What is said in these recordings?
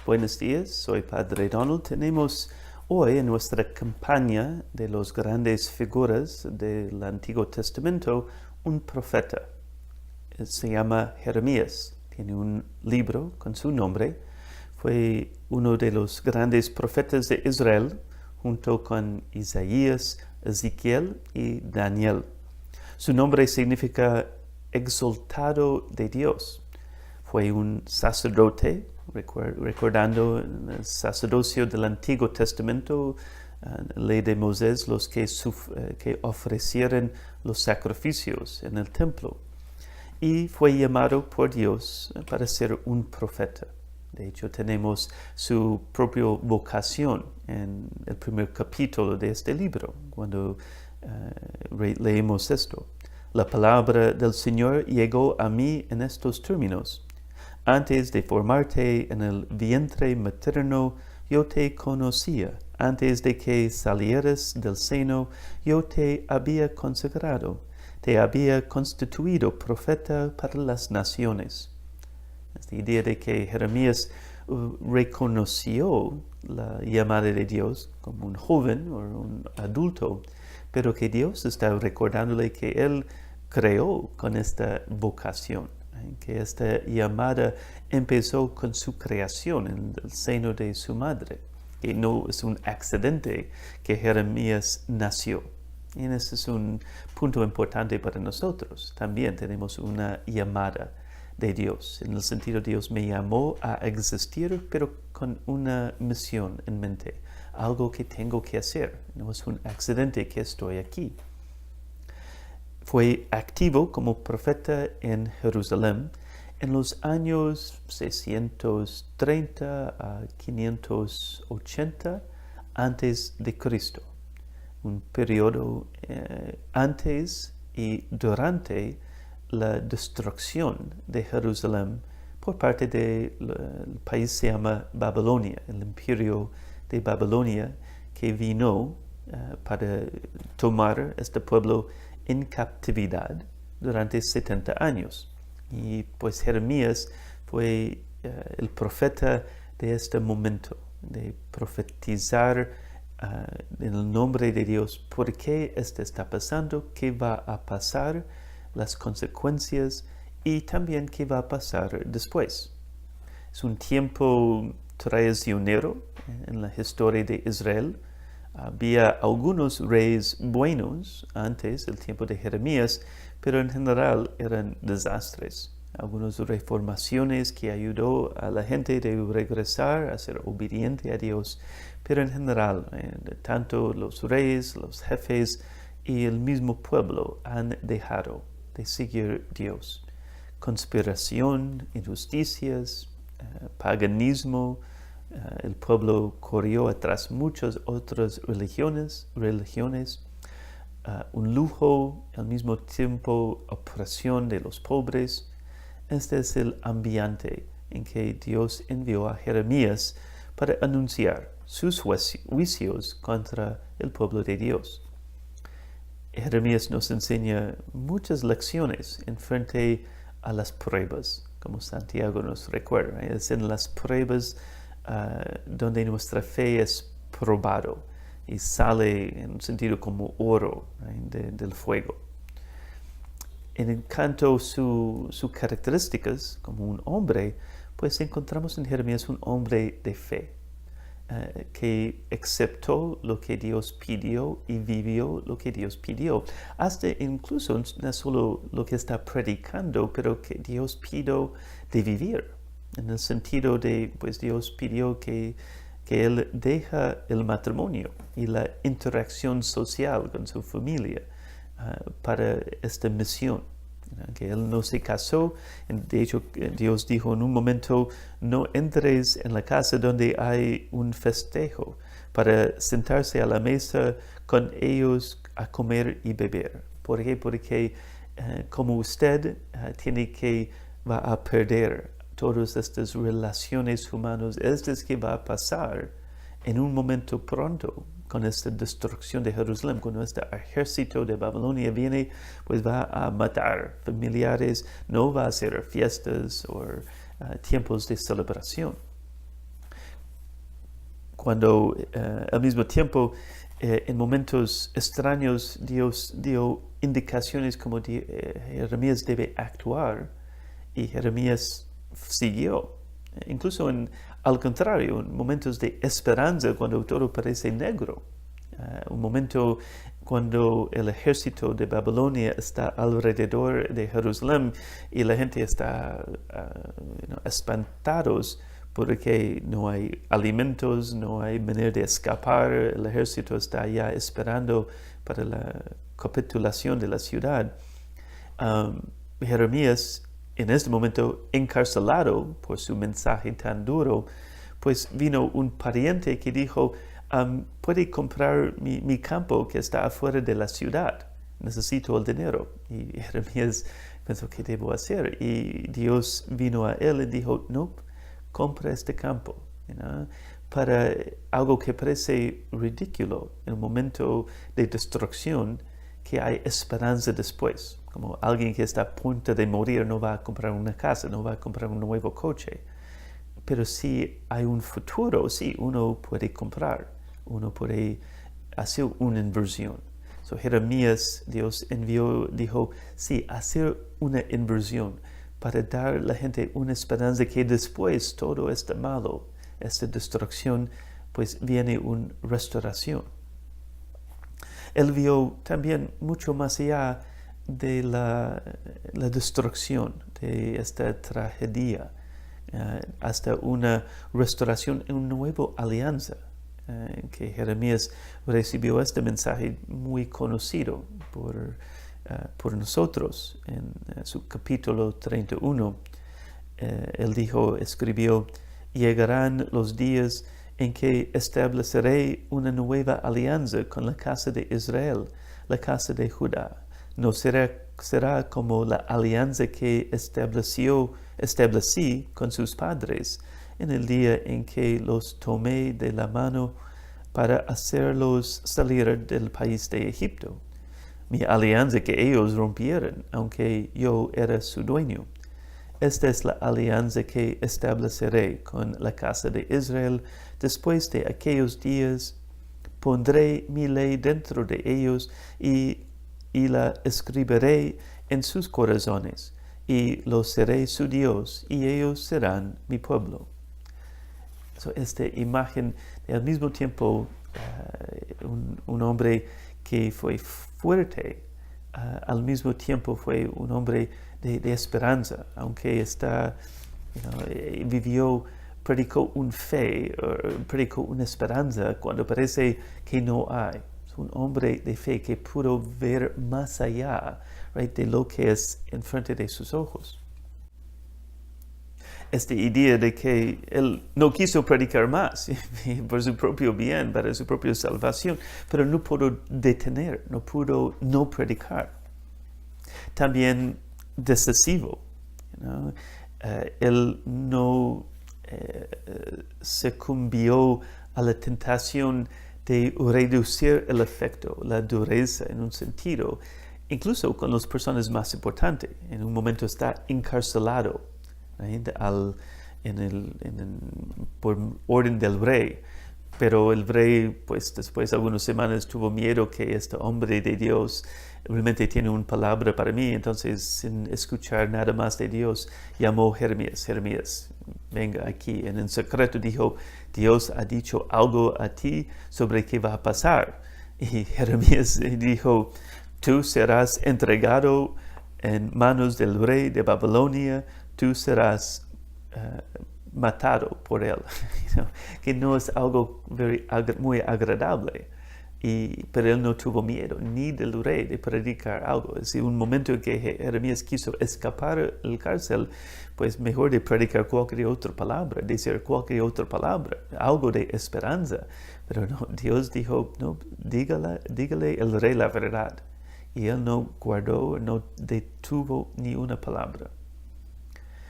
Buenos días, soy Padre Donald. Tenemos hoy en nuestra campaña de los grandes figuras del Antiguo Testamento un profeta. Se llama Jeremías. Tiene un libro con su nombre. Fue uno de los grandes profetas de Israel, junto con Isaías, Ezequiel y Daniel. Su nombre significa exaltado de Dios. Fue un sacerdote, recordando el sacerdocio del Antiguo Testamento, ley de Moisés, los que ofrecieron los sacrificios en el templo. Y fue llamado por Dios para ser un profeta. De hecho, tenemos su propia vocación en el primer capítulo de este libro, cuando leemos esto. La palabra del Señor llegó a mí en estos términos. Antes de formarte en el vientre materno, yo te conocía. Antes de que salieras del seno, yo te había consagrado. Te había constituido profeta para las naciones. Esta idea de que Jeremías reconoció la llamada de Dios como un joven o un adulto, pero que Dios está recordándole que él creó con esta vocación, que esta llamada empezó con su creación en el seno de su madre, que no es un accidente que Jeremías nació. Y ese es un punto importante para nosotros. También tenemos una llamada de Dios, en el sentido Dios me llamó a existir, pero con una misión en mente, algo que tengo que hacer. No es un accidente que estoy aquí. Fue activo como profeta en Jerusalén en los años 630 a 580 antes de Cristo, un periodo antes y durante la destrucción de Jerusalén por parte del país se llama Babilonia, el imperio de Babilonia, que vino para tomar este pueblo en captividad durante 70 años. Y pues Jeremías fue el profeta de este momento, de profetizar en el nombre de Dios por qué esto está pasando, qué va a pasar, las consecuencias y también qué va a pasar después. Es un tiempo traicionero en la historia de Israel. Había algunos reyes buenos antes del tiempo de Jeremías, pero en general eran desastres. Algunas reformaciones que ayudó a la gente de regresar a ser obediente a Dios, pero en general, tanto los reyes, los jefes y el mismo pueblo han dejado de seguir Dios. Conspiración, injusticias, paganismo, el pueblo corrió atrás muchas otras religiones, un lujo, al mismo tiempo opresión de los pobres. Este es el ambiente en que Dios envió a Jeremías para anunciar sus juicios contra el pueblo de Dios. Jeremías nos enseña muchas lecciones en frente a las pruebas, como Santiago nos recuerda. Es en las pruebas donde nuestra fe es probado y sale en un sentido como oro del fuego. En cuanto a sus características como un hombre, pues encontramos en Jeremías un hombre de fe, que aceptó lo que Dios pidió y vivió lo que Dios pidió. Hasta incluso no solo lo que está predicando, pero que Dios pidió de vivir. En el sentido de, pues Dios pidió que él deja el matrimonio y la interacción social con su familia para esta misión. Que él no se casó. De hecho, Dios dijo en un momento, no entres en la casa donde hay un festejo para sentarse a la mesa con ellos a comer y beber. ¿Por qué? Porque como usted va a perder todas estas relaciones humanas, es que va a pasar en un momento pronto con esta destrucción de Jerusalén. Cuando este ejército de Babilonia viene, pues va a matar familiares, no va a hacer fiestas o tiempos de celebración. cuando al mismo tiempo en momentos extraños Dios dio indicaciones como Jeremías debe actuar y Jeremías siguió. Incluso al contrario, en momentos de esperanza cuando todo parece negro. Un momento cuando el ejército de Babilonia está alrededor de Jerusalén y la gente está espantados porque no hay alimentos, no hay manera de escapar, el ejército está ya esperando para la capitulación de la ciudad. Jeremías, en este momento encarcelado por su mensaje tan duro, pues vino un pariente que dijo, puede comprar mi campo que está afuera de la ciudad, necesito el dinero. Y Jeremías pensó, ¿qué debo hacer? Y Dios vino a él y dijo, no, compra este campo, para algo que parece ridículo en un momento de destrucción, que hay esperanza después. Como alguien que está a punto de morir no va a comprar una casa, no va a comprar un nuevo coche. Pero si hay un futuro, sí, uno puede comprar, uno puede hacer una inversión. So, Jeremías, Dios dijo, sí, hacer una inversión para dar a la gente una esperanza que después todo este malo, esta destrucción, pues viene una restauración. Él vio también mucho más allá de la destrucción, de esta tragedia, hasta una restauración en una nueva alianza, que Jeremías recibió este mensaje muy conocido por nosotros en su capítulo 31. Él escribió, llegarán los días en que estableceré una nueva alianza con la casa de Israel, la casa de Judá. No será como la alianza que establecí con sus padres en el día en que los tomé de la mano para hacerlos salir del país de Egipto. Mi alianza que ellos rompieron, aunque yo era su dueño. Esta es la alianza que estableceré con la casa de Israel. Después de aquellos días, pondré mi ley dentro de ellos y la escribiré en sus corazones, y los seré su Dios, y ellos serán mi pueblo. So, esta imagen, al mismo tiempo, un hombre que fue fuerte, al mismo tiempo fue un hombre de esperanza, aunque predicó una fe, predicó una esperanza cuando parece que no hay. Es un hombre de fe que pudo ver más allá, de lo que es enfrente de sus ojos. Esta idea de que él no quiso predicar más por su propio bien, para su propia salvación, pero no pudo detener, no pudo no predicar. También decisivo. Él no sucumbió a la tentación de reducir el efecto, la dureza en un sentido, incluso con las personas más importantes. En un momento está encarcelado, por orden del rey. Pero el rey, pues después de algunas semanas, tuvo miedo que este hombre de Dios realmente tiene una palabra para mí. Entonces, sin escuchar nada más de Dios, llamó a Jeremías, venga aquí. En secreto dijo, Dios ha dicho algo a ti sobre qué va a pasar. Y Jeremías dijo, tú serás entregado en manos del rey de Babilonia, tú serás matado por él, que no es algo muy agradable. Pero él no tuvo miedo ni del rey de predicar algo. Es decir, un momento en que Jeremías quiso escapar del cárcel, pues mejor de predicar cualquier otra palabra, decir cualquier otra palabra, algo de esperanza. Pero no, Dios dijo, no, dígale el rey la verdad. Y él no guardó, no detuvo ni una palabra.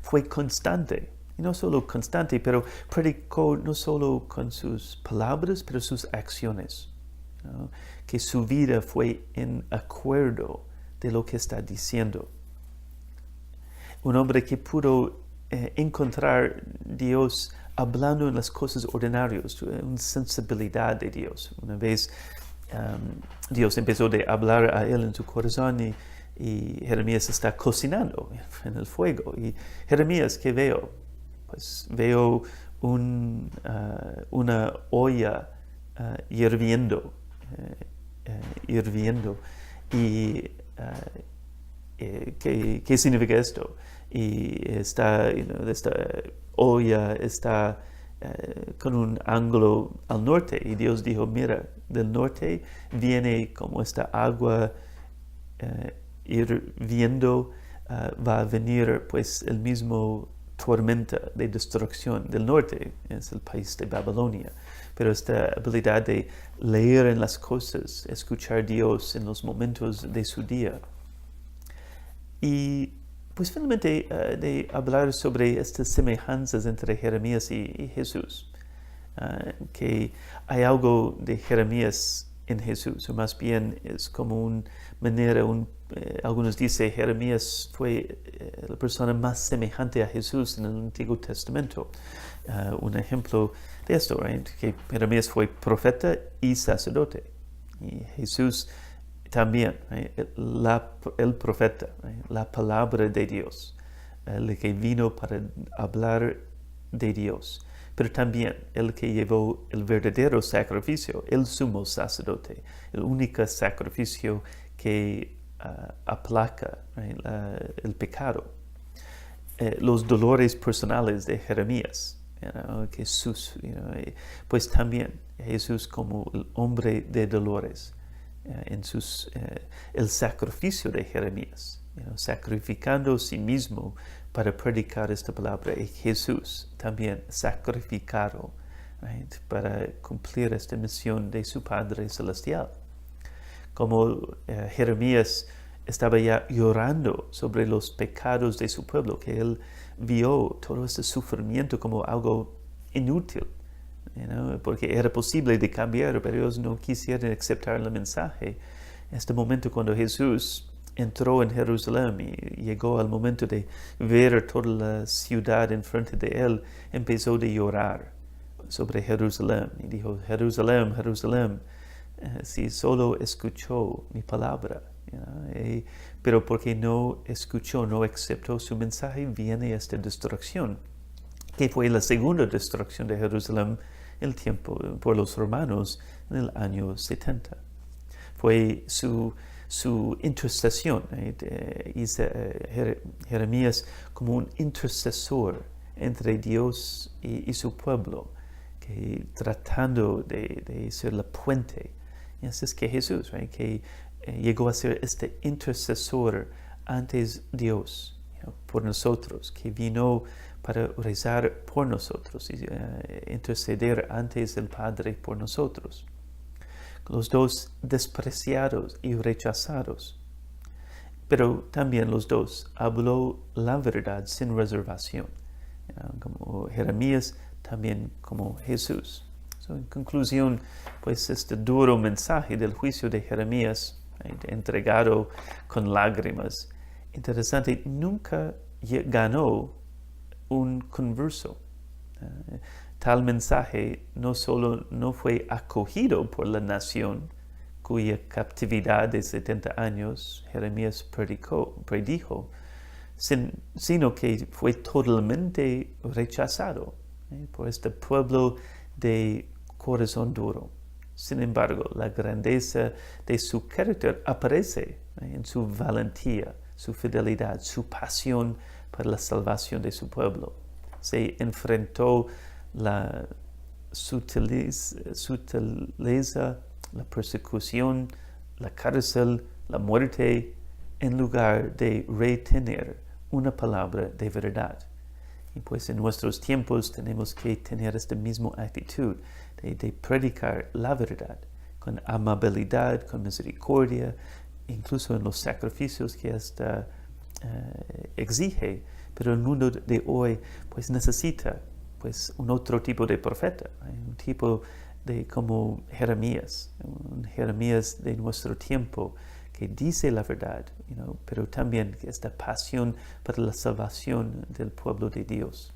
Fue constante, y no solo constante, pero predicó no solo con sus palabras, pero sus acciones. Que su vida fue en acuerdo de lo que está diciendo. Un hombre que pudo encontrar Dios hablando en las cosas ordinarias, una sensibilidad de Dios. Una vez Dios empezó a hablar a él en su corazón y Jeremías está cocinando en el fuego. Y Jeremías, ¿qué veo? Pues veo una olla hirviendo. Y ¿qué significa esto? Y esta olla está con un ángulo al norte, y Dios dijo, mira, del norte viene como esta agua hirviendo, va a venir pues el mismo tormenta de destrucción del norte, es el país de Babilonia. Pero esta habilidad de leer en las cosas, escuchar a Dios en los momentos de su día. Y pues finalmente de hablar sobre estas semejanzas entre Jeremías y Jesús. Que hay algo de Jeremías en Jesús, o más bien es como una manera, algunos dicen Jeremías fue la persona más semejante a Jesús en el Antiguo Testamento. Un ejemplo de esto, right? Que Jeremías fue profeta y sacerdote, y Jesús también, right? el profeta, right? La palabra de Dios, el que vino para hablar de Dios, pero también el que llevó el verdadero sacrificio, el sumo sacerdote, el único sacrificio que aplaca, right? El pecado. Los dolores personales de Jeremías, pues también Jesús como el hombre de dolores, el sacrificio de Jeremías, sacrificando a sí mismo para predicar esta palabra, y Jesús también sacrificado, right, para cumplir esta misión de su Padre Celestial. Como Jeremías estaba ya llorando sobre los pecados de su pueblo, que él vio todo este sufrimiento como algo inútil, porque era posible de cambiar, pero ellos no quisieron aceptar el mensaje. Este momento cuando Jesús entró en Jerusalén y llegó al momento de ver toda la ciudad enfrente de él, empezó a llorar sobre Jerusalén y dijo, Jerusalén, Jerusalén, si solo escuchó mi palabra, pero porque no escuchó, no aceptó su mensaje, viene esta destrucción, que fue la segunda destrucción de Jerusalén el tiempo por los romanos en el año 70. Fue su intercesión, Jeremías como un intercesor entre Dios y su pueblo, que tratando de ser la puente. Y así es que Jesús, que llegó a ser este intercesor ante Dios, por nosotros, que vino para rezar por nosotros y interceder ante el Padre por nosotros. Los dos despreciados y rechazados, pero también los dos habló la verdad sin reservación, como Jeremías, también como Jesús. En conclusión, pues este duro mensaje del juicio de Jeremías, entregado con lágrimas, interesante, nunca ganó un converso. Tal mensaje no solo no fue acogido por la nación, cuya captividad de 70 años Jeremías predijo, sino que fue totalmente rechazado por este pueblo de corazón duro. Sin embargo, la grandeza de su carácter aparece en su valentía, su fidelidad, su pasión para la salvación de su pueblo. Se enfrentó la sutileza, la persecución, la cárcel, la muerte, en lugar de retener una palabra de verdad. Y pues en nuestros tiempos tenemos que tener esta misma actitud de predicar la verdad con amabilidad, con misericordia, incluso en los sacrificios que esta exige. Pero el mundo de hoy pues necesita pues un otro tipo de profeta, un tipo de como Jeremías, un Jeremías de nuestro tiempo que dice la verdad, pero también esta pasión para la salvación del pueblo de Dios.